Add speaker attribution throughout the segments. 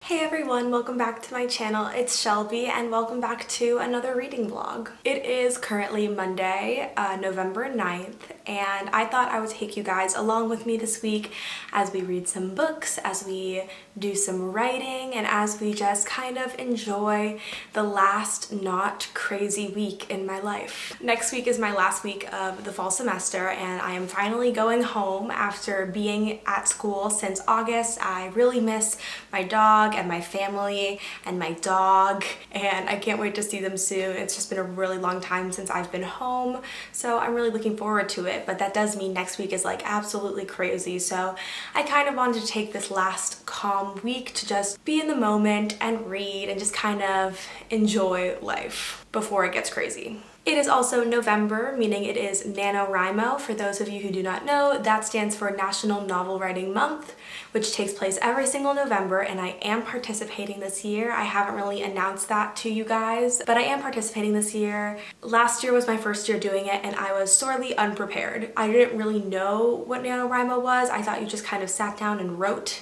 Speaker 1: Hey everyone, welcome back to my channel. It's Shelby and welcome back to another reading vlog. It is currently Monday, November 9th, and I thought I would take you guys along with me this week as we read some books, as we do some writing, and as we just kind of enjoy the last not crazy week in my life. Next week is my last week of the fall semester and I am finally going home after being at school since August. I really miss my dog and my family and my dog, and I can't wait to see them soon. It's just been a really long time since I've been home, so I'm really looking forward to it, but that does mean next week is like absolutely crazy. So I kind of wanted to take this last calm week to just be in the moment and read and just kind of enjoy life before it gets crazy. It is also November, meaning it is NaNoWriMo. For those of you who do not know, that stands for National Novel Writing Month, which takes place every single November, and I am participating this year. I haven't really announced that to you guys, but I am participating this year. Last year was my first year doing it, and I was sorely unprepared. I didn't really know what NaNoWriMo was. I thought you just kind of sat down and wrote.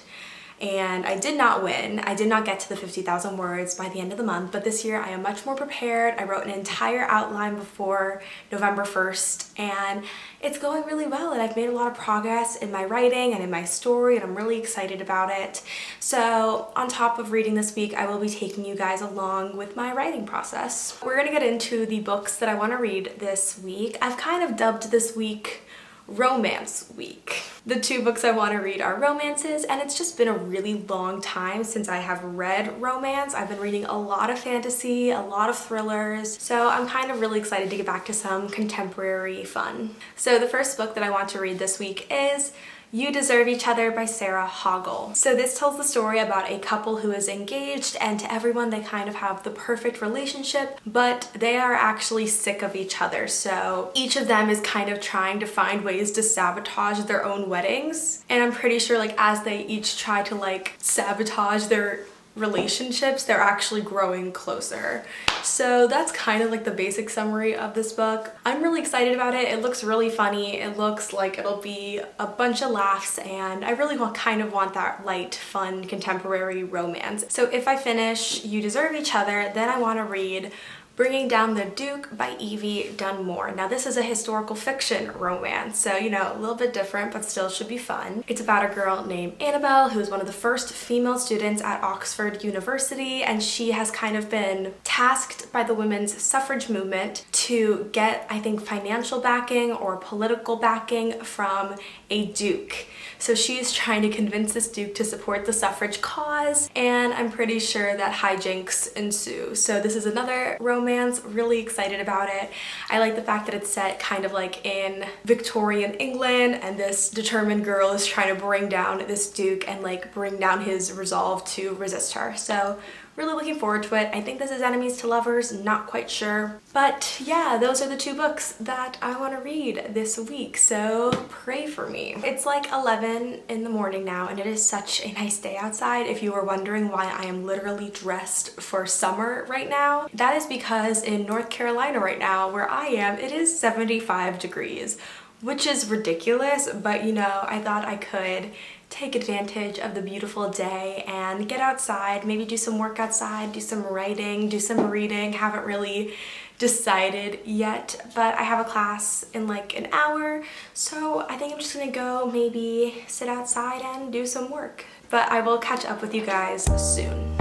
Speaker 1: And I did not win. I did not get to the 50,000 words by the end of the month, but this year I am much more prepared. I wrote an entire outline before November 1st, and it's going really well, and I've made a lot of progress in my writing and in my story, and I'm really excited about it. So on top of reading this week, I will be taking you guys along with my writing process. We're gonna get into the books that I want to read this week. I've kind of dubbed this week Romance Week. The two books I want to read are romances, and it's just been a really long time since I have read romance. I've been reading a lot of fantasy, a lot of thrillers, so I'm kind of really excited to get back to some contemporary fun. So the first book that I want to read this week is You Deserve Each Other by Sarah Hoggle. So this tells the story about a couple who is engaged, and to everyone they kind of have the perfect relationship, but they are actually sick of each other. So each of them is kind of trying to find ways to sabotage their own weddings. And I'm pretty sure like as they each try to like sabotage their relationships, they're actually growing closer. So that's kind of like the basic summary of this book. I'm really excited about it. It looks really funny. It looks like it'll be a bunch of laughs, and I really kind of want that light, fun, contemporary romance. So if I finish You Deserve Each Other, then I want to read Bringing Down the Duke by Evie Dunmore. Now this is a historical fiction romance, so you know, a little bit different, but still should be fun. It's about a girl named Annabelle who is one of the first female students at Oxford University, and she has kind of been tasked by the women's suffrage movement to get, I think, financial backing or political backing from a duke. So she's trying to convince this duke to support the suffrage cause, and I'm pretty sure that hijinks ensue. So this is another romance, really excited about it. I like the fact that it's set kind of like in Victorian England, and this determined girl is trying to bring down this duke and like bring down his resolve to resist her. So really looking forward to it. I think this is enemies to lovers, not quite sure. But yeah, those are the two books that I want to read this week, so pray for me. It's like 11 in the morning now, and it is such a nice day outside. If you were wondering why I am literally dressed for summer right now, that is because in North Carolina right now, where I am, it is 75 degrees, which is ridiculous, but you know, I thought I could take advantage of the beautiful day and get outside, maybe do some work outside, do some writing, do some reading. Haven't really decided yet, but I have a class in like an hour, so I think I'm just gonna go maybe sit outside and do some work. But I will catch up with you guys soon.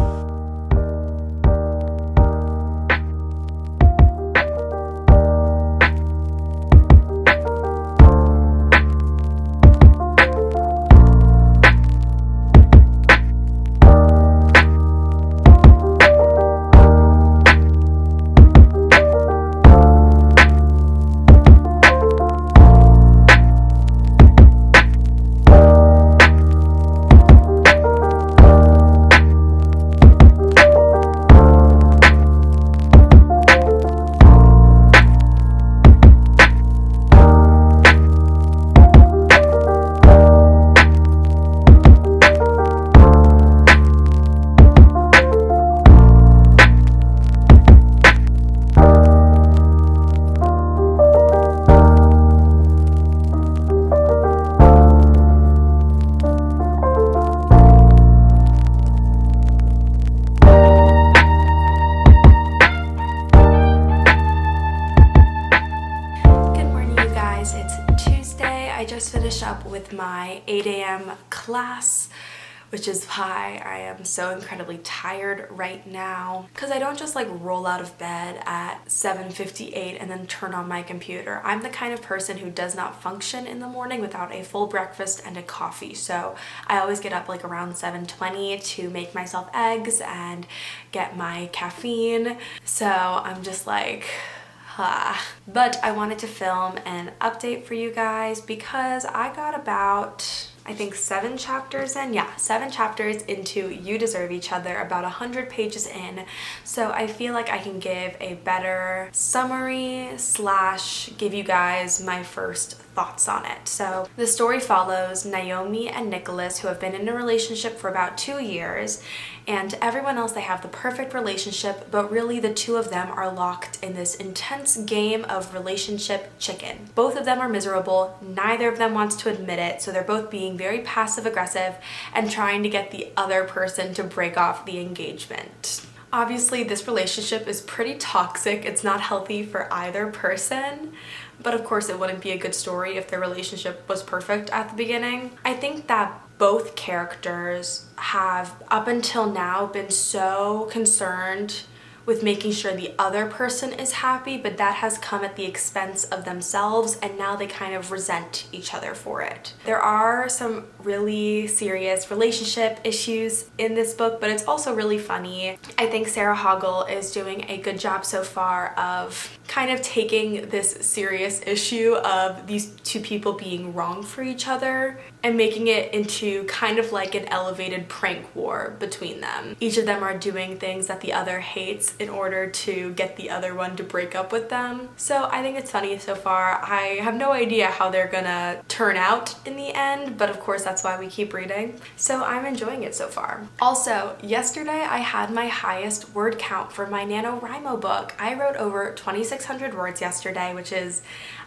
Speaker 1: up with my 8 a.m. class, which is why I am so incredibly tired right now, because I don't just like roll out of bed at 7:58 and then turn on my computer. I'm the kind of person who does not function in the morning without a full breakfast and a coffee. So I always get up like around 7:20 to make myself eggs and get my caffeine. So I'm just like, but I wanted to film an update for you guys because I got about, I think 7 chapters in. Yeah, 7 chapters into You Deserve Each Other, about 100 pages in. So I feel like I can give a better summary slash give you guys my first thoughts on it. So the story follows Naomi and Nicholas, who have been in a relationship for about 2 years, and to everyone else they have the perfect relationship, but really the two of them are locked in this intense game of relationship chicken. Both of them are miserable, neither of them wants to admit it, so they're both being very passive aggressive and trying to get the other person to break off the engagement. Obviously, this relationship is pretty toxic. It's not healthy for either person, but of course it wouldn't be a good story if their relationship was perfect at the beginning. I think that both characters have, up until now, been so concerned with making sure the other person is happy, but that has come at the expense of themselves, and now they kind of resent each other for it. There are some really serious relationship issues in this book, but it's also really funny. I think Sarah Hoggle is doing a good job so far of kind of taking this serious issue of these two people being wrong for each other and making it into kind of like an elevated prank war between them. Each of them are doing things that the other hates in order to get the other one to break up with them. So I think it's funny so far. I have no idea how they're gonna turn out in the end, but of course that's why we keep reading. So I'm enjoying it so far. Also, yesterday I had my highest word count for my NaNoWriMo book. I wrote over 2,600 words yesterday, which is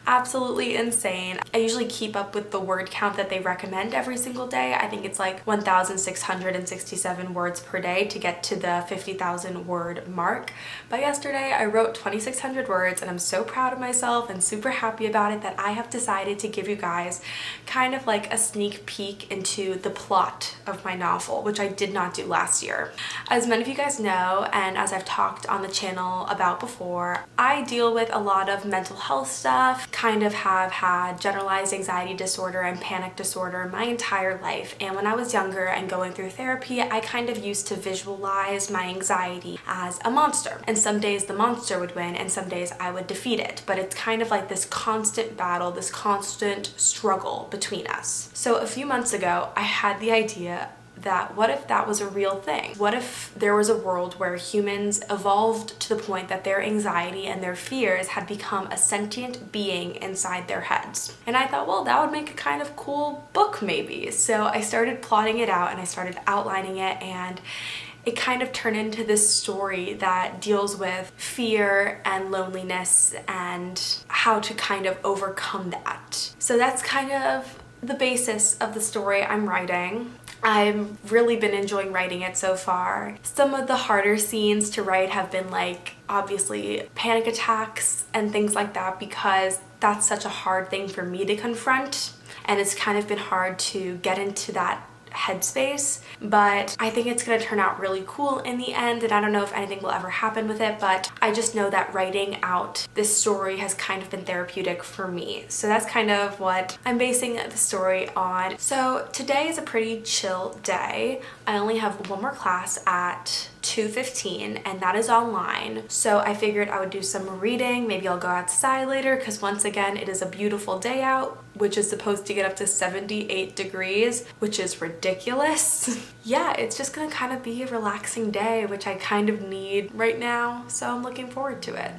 Speaker 1: absolutely insane. I usually keep up with the word count that they recommend every single day. I think it's like 1,667 words per day to get to the 50,000 word mark. But yesterday I wrote 2,600 words, and I'm so proud of myself and super happy about it that I have decided to give you guys kind of like a sneak peek into the plot of my novel, which I did not do last year. As many of you guys know, and as I've talked on the channel about before, I deal with a lot of mental health stuff, kind of have had generalized anxiety disorder and panic disorder my entire life. And when I was younger and going through therapy, I kind of used to visualize my anxiety as a monster. And some days the monster would win and some days I would defeat it. But it's kind of like this constant battle, this constant struggle between us. So a few months ago, I had the idea that what if that was a real thing? What if there was a world where humans evolved to the point that their anxiety and their fears had become a sentient being inside their heads? And I thought, well, that would make a kind of cool book maybe. So I started plotting it out and I started outlining it, and it kind of turned into this story that deals with fear and loneliness and how to kind of overcome that. So that's kind of the basis of the story I'm writing. I've really been enjoying writing it so far. Some of the harder scenes to write have been like, obviously, panic attacks and things like that, because that's such a hard thing for me to confront, and it's kind of been hard to get into that headspace. But I think it's going to turn out really cool in the end, and I don't know if anything will ever happen with it, but I just know that writing out this story has kind of been therapeutic for me. So that's kind of what I'm basing the story on. So today is a pretty chill day. I only have one more class at 2:15, and that is online. So I figured I would do some reading. Maybe I'll go outside later because once again it is a beautiful day out, which is supposed to get up to 78 degrees, which is ridiculous. Yeah, it's just gonna kind of be a relaxing day, which I kind of need right now, so I'm looking forward to it.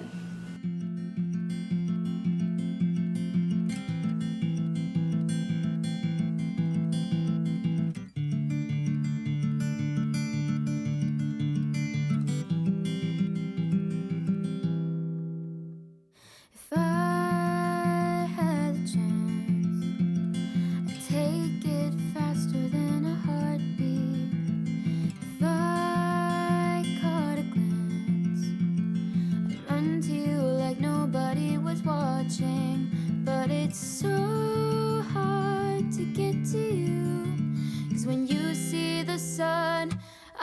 Speaker 2: Run to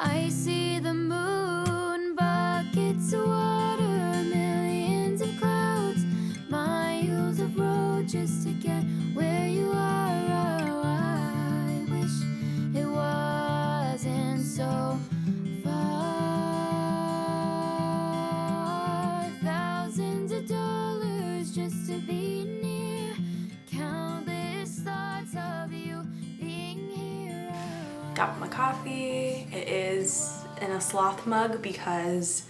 Speaker 2: I see the moon, buckets of water, millions of clouds, miles of road just to get where you are. Oh, I wish it wasn't so far. Thousands of dollars just to be near, countless thoughts of you being here.
Speaker 1: Got my coffee. It is in a sloth mug because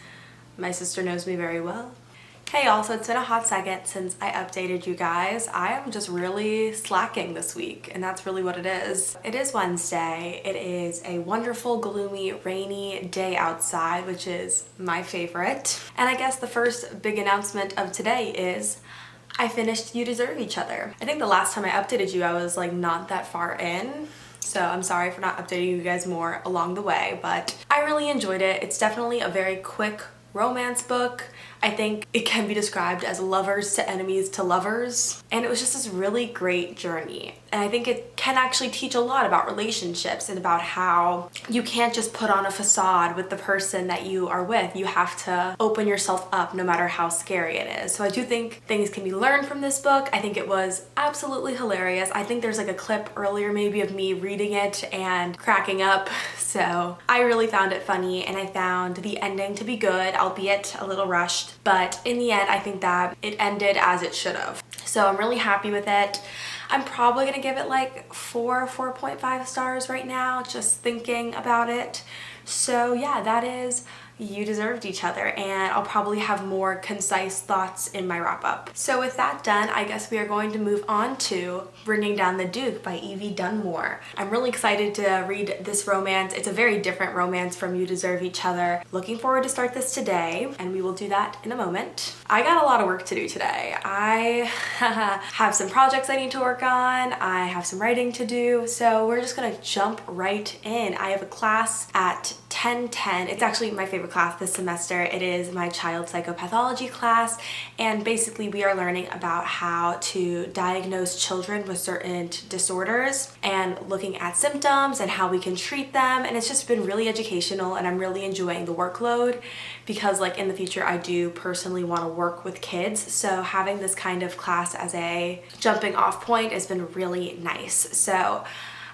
Speaker 1: my sister knows me very well. Hey y'all, so it's been a hot second since I updated you guys. I am just really slacking this week, and that's really what it is. It is Wednesday. It is a wonderful, gloomy, rainy day outside, which is my favorite. And I guess the first big announcement of today is I finished You Deserve Each Other. I think the last time I updated you, I was like not that far in. So I'm sorry for not updating you guys more along the way, but I really enjoyed it. It's definitely a very quick romance book. I think it can be described as lovers to enemies to lovers. And it was just this really great journey. And I think it can actually teach a lot about relationships and about how you can't just put on a facade with the person that you are with. You have to open yourself up no matter how scary it is. So I do think things can be learned from this book. I think it was absolutely hilarious. I think there's like a clip earlier maybe of me reading it and cracking up. So I really found it funny, and I found the ending to be good, albeit a little rushed. But in the end, I think that it ended as it should have. So I'm really happy with it. I'm probably gonna give it like 4.5 stars right now, just thinking about it. So yeah, that is You Deserved Each Other, and I'll probably have more concise thoughts in my wrap up. So with that done, I guess we are going to move on to Bringing Down the Duke by Evie Dunmore. I'm really excited to read this romance. It's a very different romance from You Deserve Each Other. Looking forward to start this today, and we will do that in a moment. I got a lot of work to do today. I have some projects I need to work on. I have some writing to do, so we're just gonna jump right in. I have a class at 10:10. It's actually my favorite class this semester. It is my child psychopathology class, and basically we are learning about how to diagnose children with certain disorders and looking at symptoms and how we can treat them. And it's just been really educational, and I'm really enjoying the workload because like in the future I do personally want to work with kids, so having this kind of class as a jumping off point has been really nice. So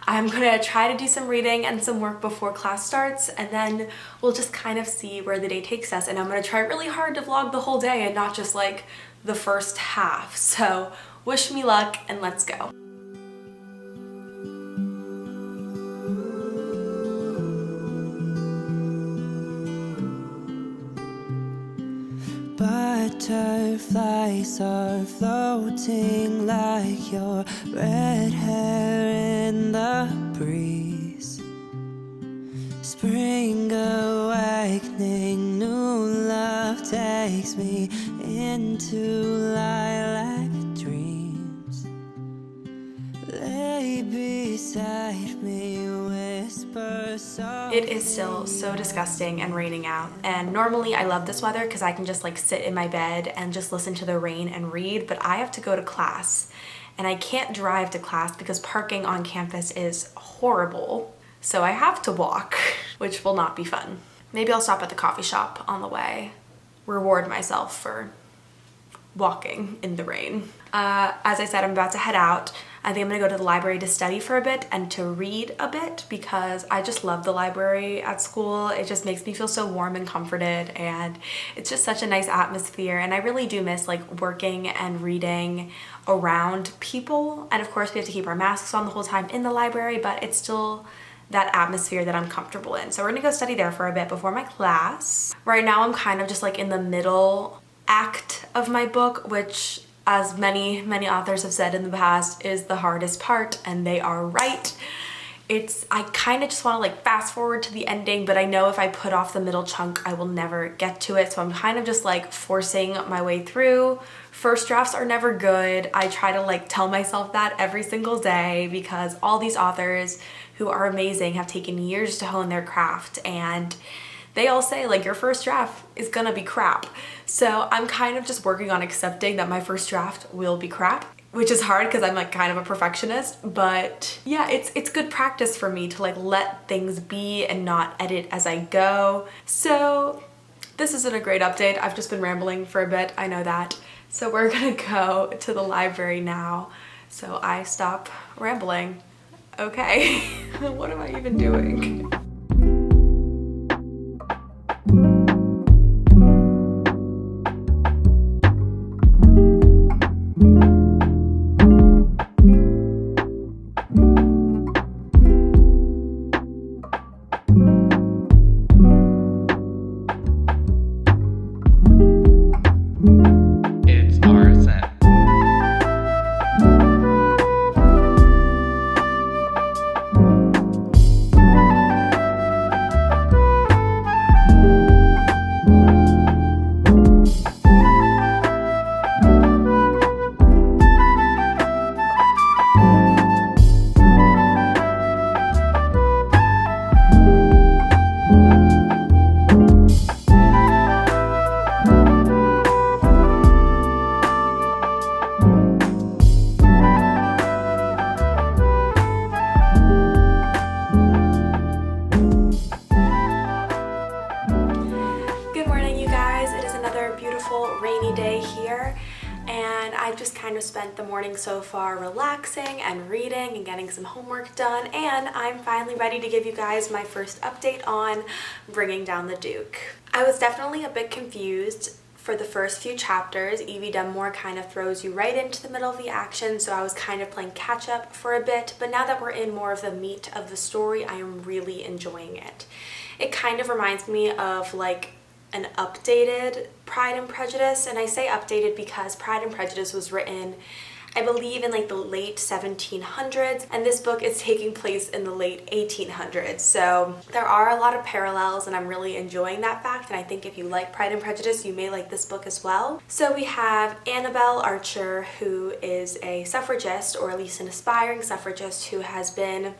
Speaker 1: I'm gonna try to do some reading and some work before class starts, and then we'll just kind of see where the day takes us. And I'm gonna try really hard to vlog the whole day and not just like the first half. So wish me luck, and let's go.
Speaker 3: Butterflies are floating like your red hair in the breeze. Spring awakening, new love takes me into lilac dreams. Lay beside me, whisper softly.
Speaker 1: It is still so disgusting and raining out, and normally I love this weather because I can just like sit in my bed and just listen to the rain and read, but I have to go to class and I can't drive to class because parking on campus is horrible. So I have to walk, which will not be fun. Maybe I'll stop at the coffee shop on the way, reward myself for walking in the rain. As I said, I'm about to head out. I think I'm gonna go to the library to study for a bit and to read a bit because I just love the library at school. It just makes me feel so warm and comforted, and it's just such a nice atmosphere, and I really do miss like working and reading around people. And of course we have to keep our masks on the whole time in the library, but it's still that atmosphere that I'm comfortable in. So we're gonna go study there for a bit before my class. Right now I'm kind of just like in the middle act of my book, which, as many authors have said in the past, is the hardest part, and they are right. I kind of just want to like fast forward to the ending, but I know if I put off the middle chunk I will never get to it, so I'm kind of just like forcing my way through. First drafts are never good. I try to like tell myself that every single day because all these authors who are amazing have taken years to hone their craft, and they all say like your first draft is gonna be crap. So I'm kind of just working on accepting that my first draft will be crap. which is hard because I'm like kind of a perfectionist, but yeah, it's good practice for me to like let things be and not edit as I go. So this isn't a great update. I've just been rambling for a bit, I know that. So we're gonna go to the library now, so I stop rambling. Okay, what am I even doing? Rainy day here, and I've just kind of spent the morning so far relaxing and reading and getting some homework done, and I'm finally ready to give you guys my first update on Bringing Down the Duke. I was definitely a bit confused for the first few chapters. Evie Dunmore kind of throws you right into the middle of the action, so I was kind of playing catch up for a bit, but now that we're in more of the meat of the story, I am really enjoying it. It kind of reminds me of like an updated Pride and Prejudice, and I say updated because Pride and Prejudice was written, I believe, in like the late 1700s, and this book is taking place in the late 1800s, so there are a lot of parallels, and I'm really enjoying that fact, and I think if you like Pride and Prejudice, you may like this book as well. So we have Annabelle Archer, who is a suffragist, or at least an aspiring suffragist, who has been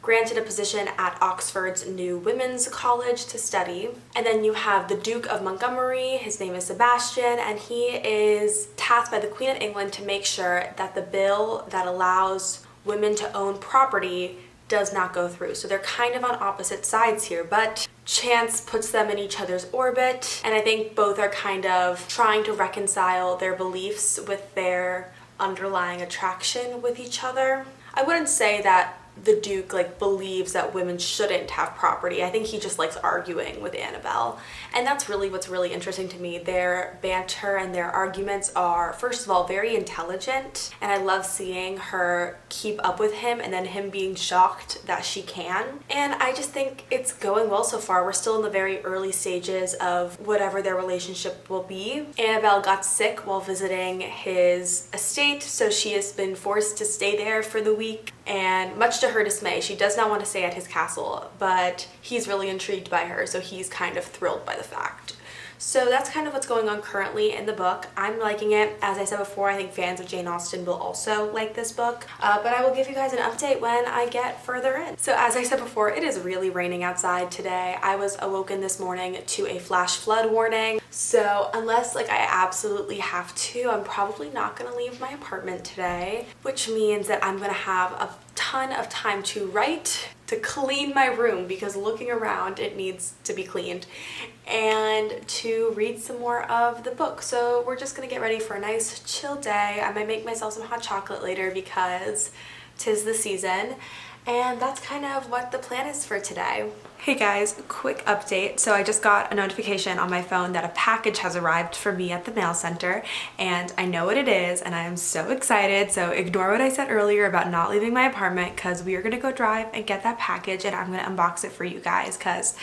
Speaker 1: granted a position at Oxford's new women's college to study. And then you have the Duke of Montgomery, his name is Sebastian, and he is tasked by the Queen of England to make sure that the bill that allows women to own property does not go through. So they're kind of on opposite sides here, but chance puts them in each other's orbit, and I think both are kind of trying to reconcile their beliefs with their underlying attraction with each other. I wouldn't say that the Duke like believes that women shouldn't have property. I think he just likes arguing with Annabelle, and that's really what's really interesting to me. Their banter and their arguments are, first of all, very intelligent, and I love seeing her keep up with him and then him being shocked that she can, and I just think it's going well so far. We're still in the very early stages of whatever their relationship will be. Annabelle got sick while visiting his estate, so she has been forced to stay there for the week, and much to her dismay, she does not want to stay at his castle, but he's really intrigued by her, so he's kind of thrilled by the fact. So that's kind of what's going on currently in the book. I'm liking it. As I said before, I think fans of Jane Austen will also like this book, but I will give you guys an update when I get further in. So as I said before, it is really raining outside today. I was awoken this morning to a flash flood warning, so unless like I absolutely have to, I'm probably not going to leave my apartment today, which means that I'm going to have a ton of time to write, to clean my room because looking around it needs to be cleaned, and to read some more of the book. So we're just gonna get ready for a nice chill day. I might make myself some hot chocolate later because 'tis the season, and that's kind of what the plan is for today. Hey guys, quick update. So I just got a notification on my phone that a package has arrived for me at the mail center, and I know what it is, and I am so excited. So ignore what I said earlier about not leaving my apartment, because we are gonna go drive and get that package, and I'm gonna unbox it for you guys because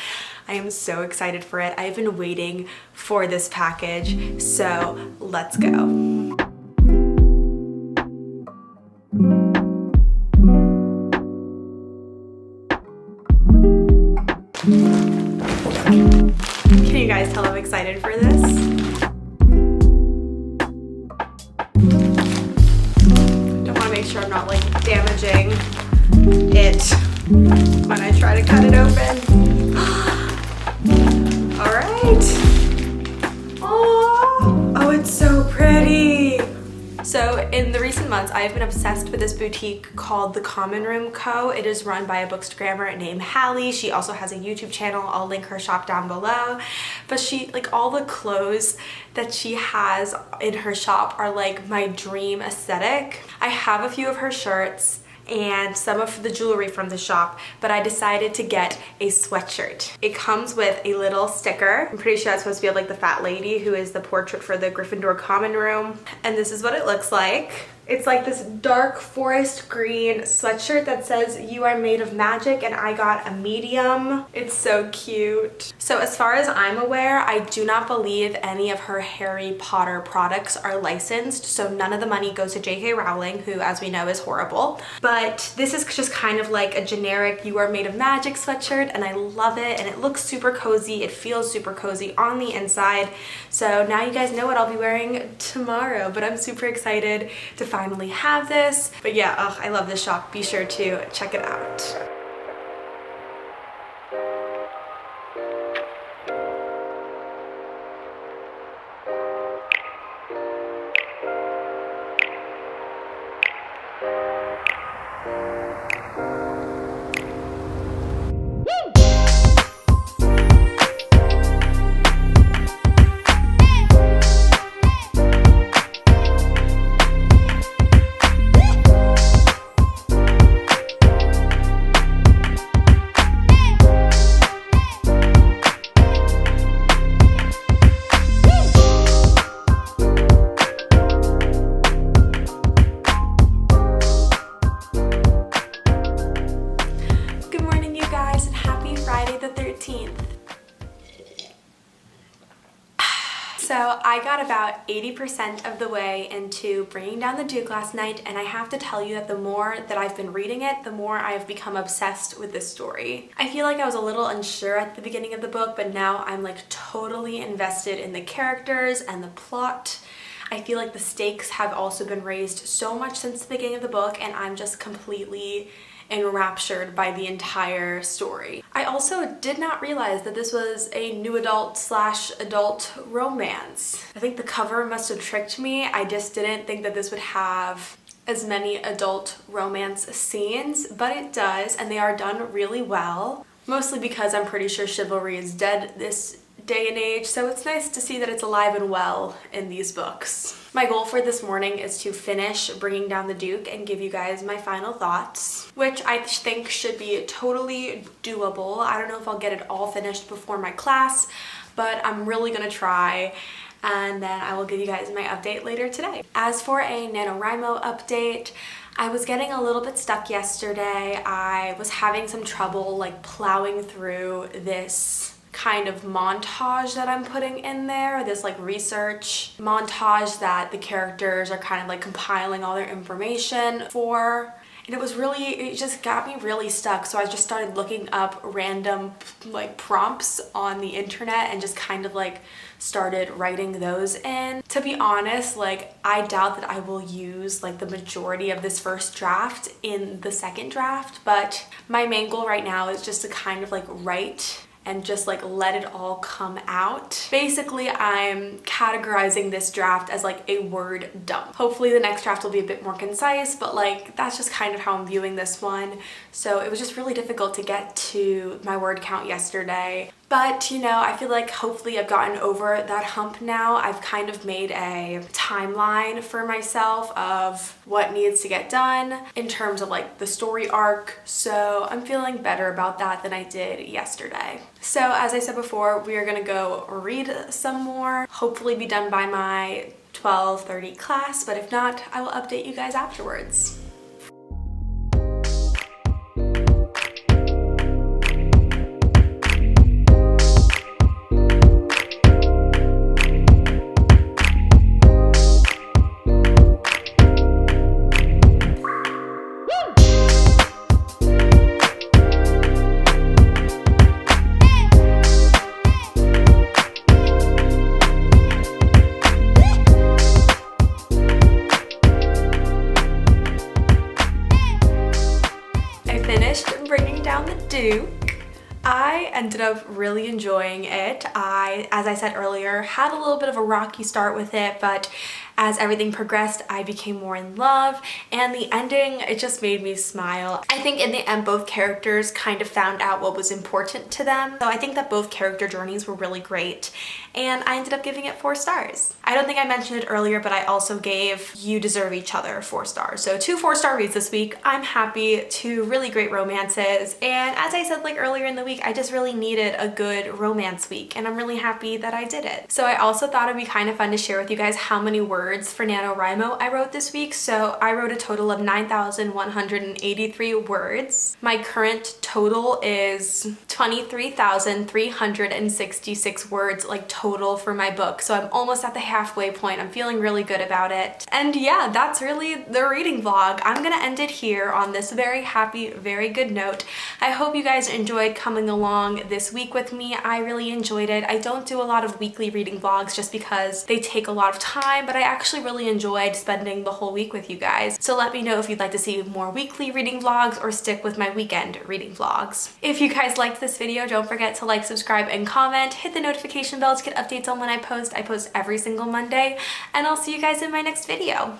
Speaker 1: I am so excited for it. I've been waiting for this package, so let's go. Can you guys tell I'm excited for this? Don't want to make sure I'm not like damaging it when I try to cut it open. All right. Oh, it's so pretty. So in the recent months, I've been obsessed with this boutique called The Common Room Co. It is run by a bookstagrammer named Hallie. She also has a YouTube channel. I'll link her shop down below. But she, like, all the clothes that she has in her shop are like my dream aesthetic. I have a few of her shirts and some of the jewelry from the shop, but I decided to get a sweatshirt. It comes with a little sticker. I'm pretty sure that's supposed to be like the fat lady who is the portrait for the Gryffindor common room. And this is what it looks like. It's like this dark forest green sweatshirt that says "You are made of magic," and I got a medium. It's so cute. So as far as I'm aware, I do not believe any of her Harry Potter products are licensed, so none of the money goes to J.K. Rowling, who, as we know, is horrible. But this is just kind of like a generic "You are made of magic" sweatshirt, and I love it, and it looks super cozy. It feels super cozy on the inside. So now you guys know what I'll be wearing tomorrow, but I'm super excited to finally have this. But yeah, I love this shop. Be sure to check it out. So I got about 80% of the way into Bringing Down the Duke last night, and I have to tell you that the more that I've been reading it, the more I've become obsessed with this story. I feel like I was a little unsure at the beginning of the book, but now I'm like totally invested in the characters and the plot. I feel like the stakes have also been raised so much since the beginning of the book, and I'm just completely enraptured by the entire story. I also did not realize that this was a new adult/adult romance. I think the cover must have tricked me. I just didn't think that this would have as many adult romance scenes, but it does, and they are done really well. Mostly because I'm pretty sure chivalry is dead this day and age, so it's nice to see that it's alive and well in these books. My goal for this morning is to finish Bringing Down the Duke and give you guys my final thoughts, which I think should be totally doable. I don't know if I'll get it all finished before my class, but I'm really gonna try, and then I will give you guys my update later today. As for a NaNoWriMo update, I was getting a little bit stuck yesterday. I was having some trouble like plowing through this kind of montage that I'm putting in there, this like research montage that the characters are kind of like compiling all their information for. And it just got me really stuck, so I just started looking up random like prompts on the internet and just kind of like started writing those in. To be honest, like I doubt that I will use like the majority of this first draft in the second draft, but my main goal right now is just to kind of like write and just like let it all come out. Basically, I'm categorizing this draft as like a word dump. Hopefully the next draft will be a bit more concise, but like that's just kind of how I'm viewing this one. So it was just really difficult to get to my word count yesterday. But you know, I feel like hopefully I've gotten over that hump now. I've kind of made a timeline for myself of what needs to get done in terms of like the story arc. So I'm feeling better about that than I did yesterday. So as I said before, we are gonna go read some more, hopefully be done by my 12:30 class, but if not, I will update you guys afterwards. Bringing Down the Duke. I ended up really enjoying it. I as I said earlier, had a little bit of a rocky start with it, but as everything progressed, I became more in love, and the ending, it just made me smile. I think in the end, both characters kind of found out what was important to them. So I think that both character journeys were really great, and I ended up giving it 4 stars. I don't think I mentioned it earlier, but I also gave You Deserve Each Other 4 stars. So 2 4-star reads this week. I'm happy, 2 really great romances, and as I said like earlier in the week, I just really needed a good romance week, and I'm really happy that I did it. So I also thought it'd be kind of fun to share with you guys how many words for NaNoWriMo I wrote this week. So I wrote a total of 9,183 words. My current total is 23,366 words, like total for my book. So I'm almost at the halfway point. I'm feeling really good about it. And yeah, that's really the reading vlog. I'm gonna end it here on this very happy, very good note. I hope you guys enjoyed coming along this week with me. I really enjoyed it. I don't do a lot of weekly reading vlogs just because they take a lot of time, but I actually really enjoyed spending the whole week with you guys. So let me know if you'd like to see more weekly reading vlogs or stick with my weekend reading vlogs. If you guys liked this video, don't forget to like, subscribe, and comment. Hit the notification bell to get updates on when I post. I post every single Monday, and I'll see you guys in my next video.